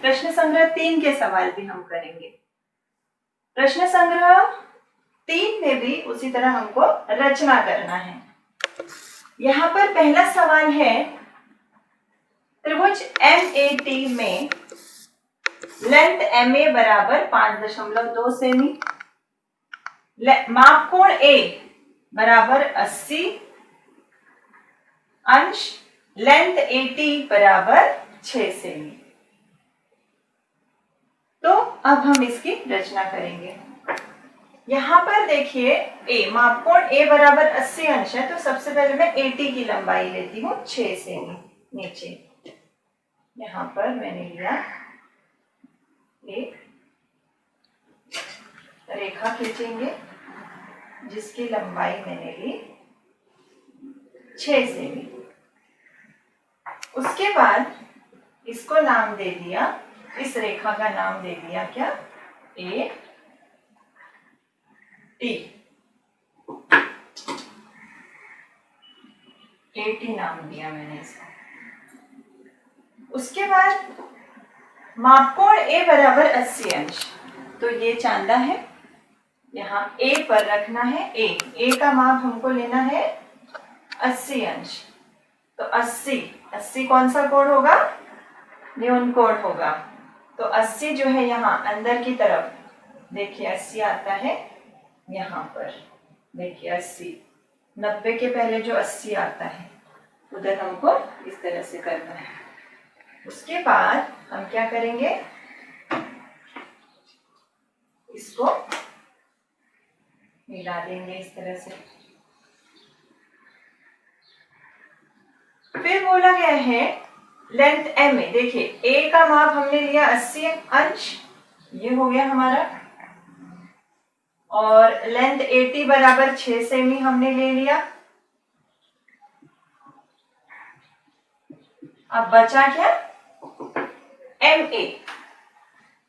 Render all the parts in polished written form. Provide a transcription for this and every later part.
प्रश्न संग्रह 3 के सवाल भी हम करेंगे। प्रश्न संग्रह 3 में भी उसी तरह हमको रचना करना है। यहाँ पर पहला सवाल है, त्रिभुज MAT में लेंथ MA बराबर 5.2 सेमी, माप कोण A बराबर 80 अंश, लेंथ AT बराबर 6 सेमी। तो अब हम इसकी रचना करेंगे। यहां पर देखिए A, माप कोण A बराबर 80 अंश है, तो सबसे पहले मैं AT की लंबाई लेती हूँ 6 सेमी। नीचे यहां पर मैंने लिया एक रेखा खींचेंगे जिसकी लंबाई मैंने ली 6 सेमी। उसके बाद इसको नाम दे दिया, इस रेखा का नाम दे दिया क्या, AT। AT नाम दिया मैंने इसको। उसके बाद माप कोण A बराबर 80 अंश, तो ये चांदा है, यहाँ A पर रखना है। A का माप हमको लेना है 80 अंश, तो 80 कौन सा कोण होगा, न्यून कोण होगा। तो 80 जो है यहाँ अंदर की तरफ, देखिए 80 आता है यहाँ पर, देखिए 80, 90 के पहले जो 80 आता है उधर हमको इस तरह से करना है। उसके बाद हम क्या करेंगे, इसको मिला देंगे इस तरह से। फिर बोला गया है लेंथ MA, देखिए A का माप हमने लिया 80 अंश, ये हो गया हमारा, और लेंथ AT बराबर 6 सेमी हमने ले लिया। अब बचा क्या, MA,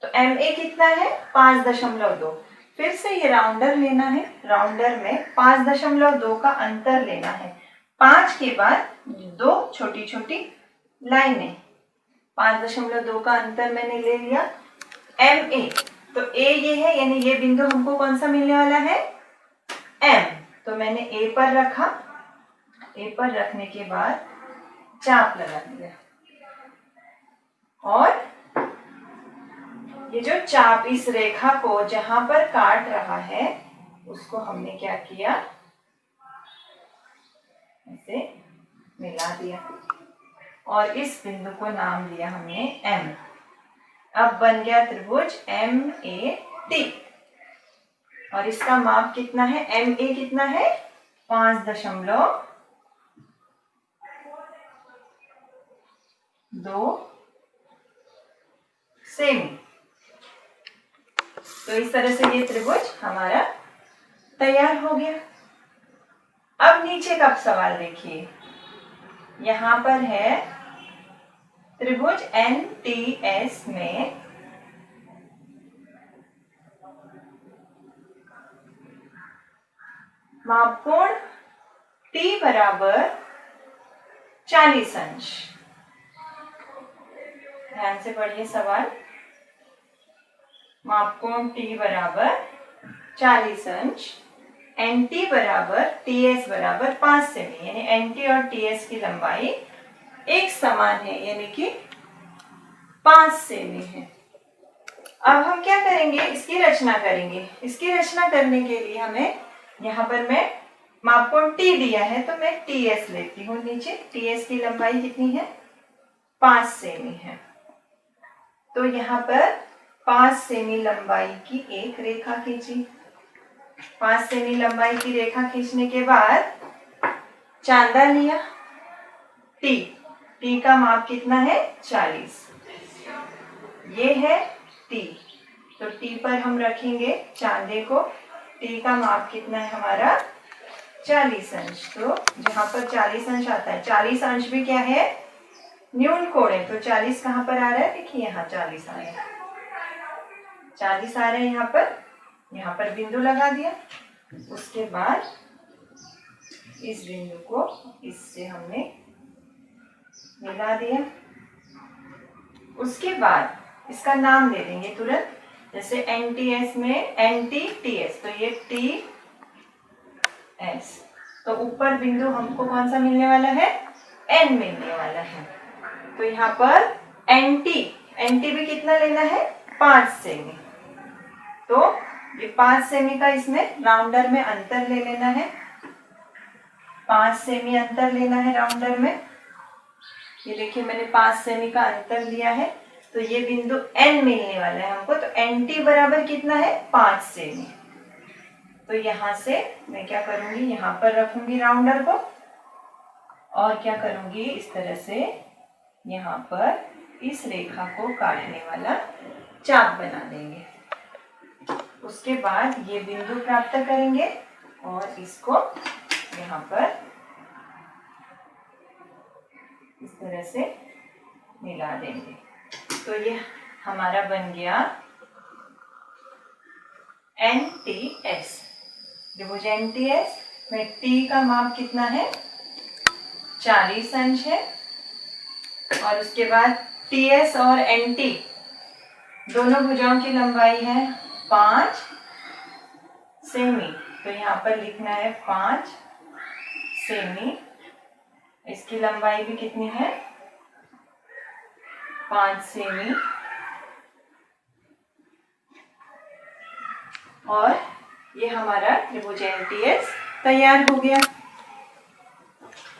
तो MA कितना है 5.2। फिर से ये राउंडर लेना है, राउंडर में 5.2 का अंतर लेना है। 5 के बाद 2 छोटी छोटी लाइनें, 5.2 का अंतर मैंने ले लिया। MA, तो A ये है, यानी ये बिंदु हमको कौन सा मिलने वाला है, M, तो मैंने A पर रखा। A पर रखने के बाद चाप लगा दिया, और ये जो चाप इस रेखा को जहां पर काट रहा है उसको हमने क्या किया, ऐसे मिला दिया, और इस बिंदु को नाम दिया हमने M। अब बन गया त्रिभुज MAT, और इसका माप कितना है, MA कितना है 5.2 सेमी। तो इस तरह से ये त्रिभुज हमारा तैयार हो गया। अब नीचे का सवाल देखिए, यहां पर है त्रिभुज NTS में माप कोण T बराबर 40 अंश। ध्यान से पढ़िए सवाल, माप कोण T बराबर 40 अंश, NT बराबर TS बराबर 5 सेमी, यानी NT और TS की लंबाई एक समान है, यानी कि 5 सेमी है। अब हम क्या करेंगे, इसकी रचना करेंगे। इसकी रचना करने के लिए हमें, यहाँ पर मैं माप कोण T दिया है तो मैं TS लेती हूँ। नीचे TS की लंबाई कितनी है, 5 सेमी है। तो यहाँ पर 5 सेमी लंबाई की एक रेखा खींची। 5 सेमी लंबाई की रेखा खींचने के बाद चांदा लिया, T का माप कितना है 40, ये है T, तो T पर हम रखेंगे चांदे को। T का माप कितना है हमारा 40 अंश, तो जहां पर 40 अंश आता है, 40 अंश भी क्या है, न्यून कोण है, तो 40 कहां पर आ रहा है, देखिए यहाँ 40 आ रहा है, 40 आ रहे हैं यहाँ पर बिंदु लगा दिया। उसके बाद इस बिंदु को इससे हमने मिला दिया। उसके बाद इसका नाम दे देंगे तुरंत, जैसे NTS में NTTS, तो ये TS, तो ऊपर बिंदु हमको कौन सा मिलने वाला है, N मिलने वाला है। तो यहाँ पर NT भी कितना लेना है, 5 सेमी। तो ये 5 सेमी का इसमें राउंडर में अंतर ले लेना है, 5 सेमी अंतर लेना है राउंडर में। ये देखिए मैंने 5 सेमी का अंतर लिया है, तो ये बिंदु N मिलने वाला है हमको। तो NT बराबर कितना है, 5 सेमी। तो यहाँ से मैं क्या करूंगी, यहाँ पर रखूंगी राउंडर को, और क्या करूंगी, इस तरह से यहाँ पर इस रेखा को काटने वाला चाप बना देंगे। उसके बाद ये बिंदु प्राप्त करेंगे और इसको यहाँ पर इस तरह से मिला देंगे। तो ये हमारा बन गया NTS। त्रिभुज NTS में T का माप कितना है, 40 अंश है, और उसके बाद TS और NT दोनों भुजाओं की लंबाई है 5 सेमी। तो यहाँ पर लिखना है 5 सेमी। इसकी लंबाई भी कितनी है, 5 सेमी। और ये हमारा त्रिभुज NTS तैयार हो गया।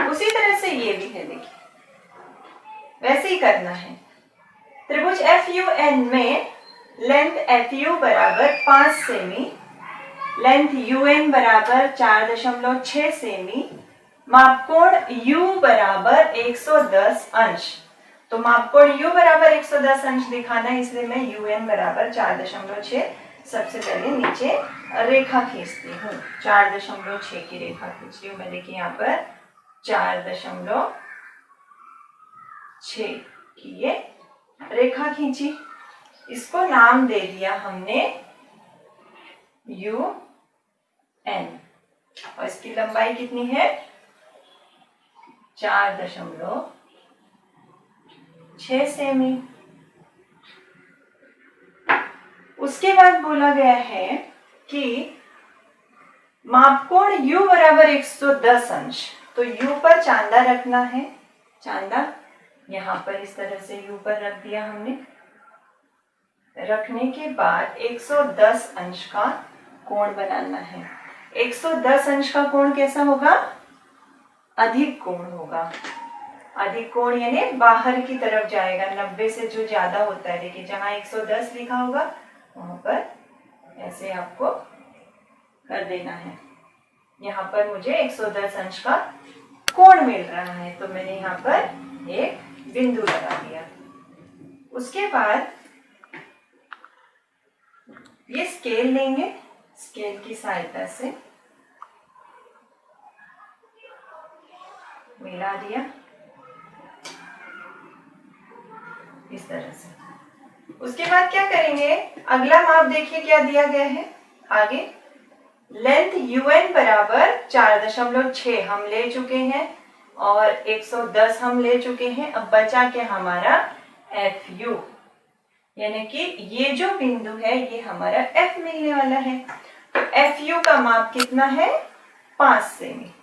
उसी तरह से ये भी है, देखिए वैसे ही करना है। त्रिभुज FUN में लेंथ FU बराबर 5 सेमी, लेंथ UN बराबर 4.6 सेमी, मापकोण U बराबर 110 अंश। तो मापकोण U बराबर 110 अंश दिखाना है, इसलिए मैं UN बराबर 4.6 सबसे पहले नीचे रेखा खींचती हूँ। 4.6 की रेखा खींच रही हूँ मैं। देखिए यहाँ पर 4.6 की ये रेखा खींची, इसको नाम दे दिया हमने UN, और इसकी लंबाई कितनी है, 4.6 सेमी। उसके बाद बोला गया है कि मापकोण U बराबर 110 अंश। तो U पर चांदा रखना है, चांदा यहाँ पर इस तरह से U पर रख दिया हमने। रखने के बाद 110 अंश का कोण बनाना है। 110 अंश का कोण कैसा होगा, अधिक कोण होगा। अधिक कोण यानी बाहर की तरफ जाएगा, 90 से जो ज्यादा होता है। देखिए जहां 110 लिखा होगा वहां पर ऐसे आपको कर देना है। यहाँ पर मुझे 110 अंश का कोण मिल रहा है, तो मैंने यहाँ पर एक बिंदु लगा दिया। उसके बाद ये स्केल लेंगे, स्केल की सहायता से मिला दिया इस तरह से। उसके बाद क्या करेंगे, अगला माप देखिए क्या दिया गया है आगे। लेंथ UN बराबर 4.6 हम ले चुके हैं और 110 हम ले चुके हैं। अब बचा क्या हमारा FU, यानी कि ये जो बिंदु है ये हमारा F मिलने वाला है। तो FU का माप कितना है, 5 सेमी।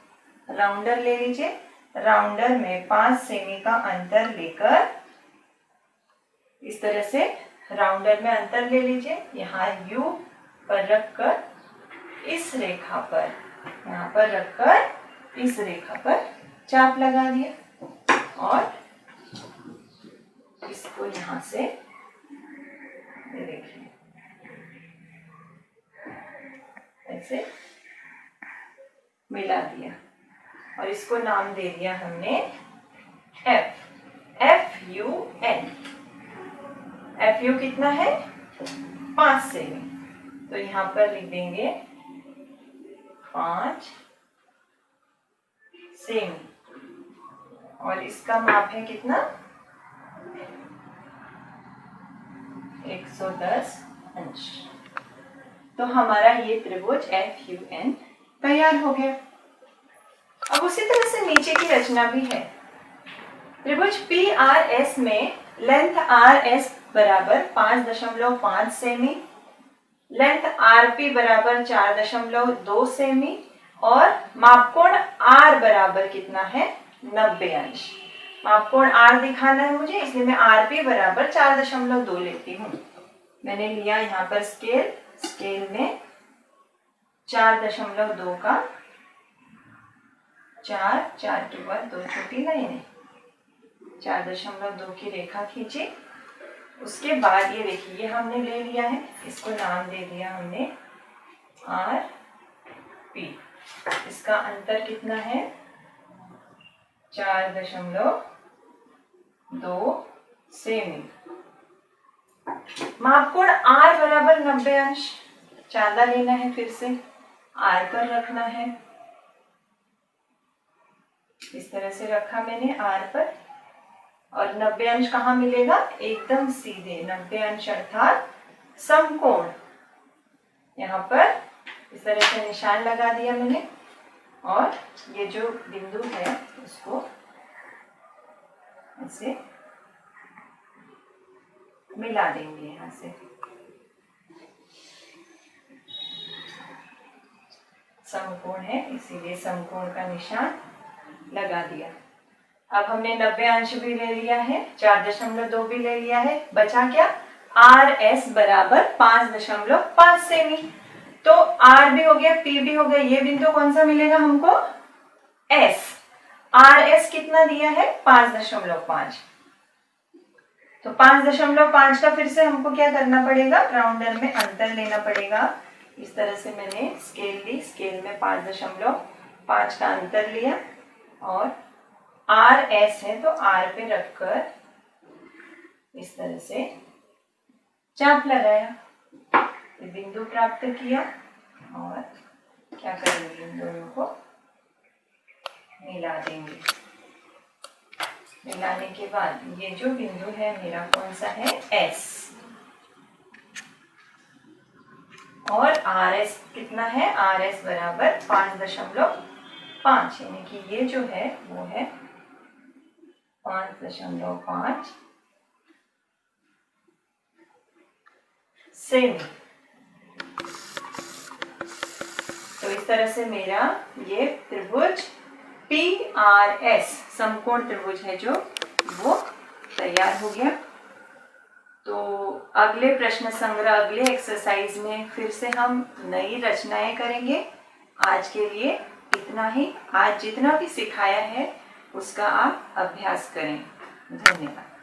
राउंडर ले लीजिए, राउंडर में 5 सेमी का अंतर लेकर इस तरह से राउंडर में अंतर ले लीजिए। यहाँ U पर रखकर इस रेखा पर, यहाँ पर रखकर इस रेखा पर चाप लगा दिया और इसको यहाँ से देखिए ऐसे मिला दिया और इसको नाम दे दिया हमने FUN। FU कितना है, 5 सेमी। तो यहाँ पर लिख देंगे 5 सेमी और इसका माप है कितना, 110 अंश। तो हमारा ये त्रिभुज FUN तैयार हो गया। अब उसी तरह से नीचे की रचना भी है। त्रिभुज PRS में लेंथ RS बराबर 5.5 सेमी, लेंथ आरपी बराबर 4.2 सेमी और मापकोण आर बराबर कितना है 90 अंश। मापकोण आर दिखाना है मुझे, इसलिए मैं आरपी बराबर 4.2 लेती हूँ। मैंने लिया यहाँ पर स्केल में 4.2 का 4 के बाद 2 छोटी लाइनें, 4.2 की रेखा खींची। उसके बाद ये देखिए, ये हमने ले लिया है, इसको नाम दे दिया हमने आर पी। इसका अंतर कितना है 4.2 सेमी। मापकोण आर बराबर 90 अंश, चांदा लेना है, फिर से आर पर रखना है। इस तरह से रखा मैंने आर पर, और 90 अंश कहाँ मिलेगा, एकदम सीधे 90 अंश अर्थात समकोण। यहाँ पर इस तरह से निशान लगा दिया मैंने, और ये जो बिंदु है उसको ऐसे मिला देंगे यहाँ से। समकोण है इसीलिए समकोण का निशान लगा दिया। अब हमने 90 अंश भी ले लिया है, 4.2 भी ले लिया है, बचा क्या, आर एस बराबर 5.5 सेमी। तो आर भी हो गया, पी भी हो गया, ये बिंदु कौन सा मिलेगा हमको, एस। आर एस कितना दिया है 5.5, तो 5.5 का फिर से हमको क्या करना पड़ेगा, राउंडर में अंतर लेना पड़ेगा। इस तरह से मैंने स्केल ली, स्केल में 5.5 का अंतर लिया, और आर एस है तो आर पे रखकर इस तरह से चाप लगाया, बिंदु प्राप्त किया। और क्या करेंगे, इन दोनों को मिला देंगे। मिलाने के बाद ये जो बिंदु है मेरा कौन सा है, एस, और आर एस कितना है, आर एस बराबर 5.5, यानी कि ये जो है वो है 5.5 सेमी। तो इस तरह से मेरा ये त्रिभुज PRS समकोण त्रिभुज है जो वो तैयार हो गया। तो अगले प्रश्न संग्रह, अगले एक्सरसाइज में फिर से हम नई रचनाएं करेंगे। आज के लिए इतना ही। आज जितना भी सिखाया है उसका आप अभ्यास करें। धन्यवाद।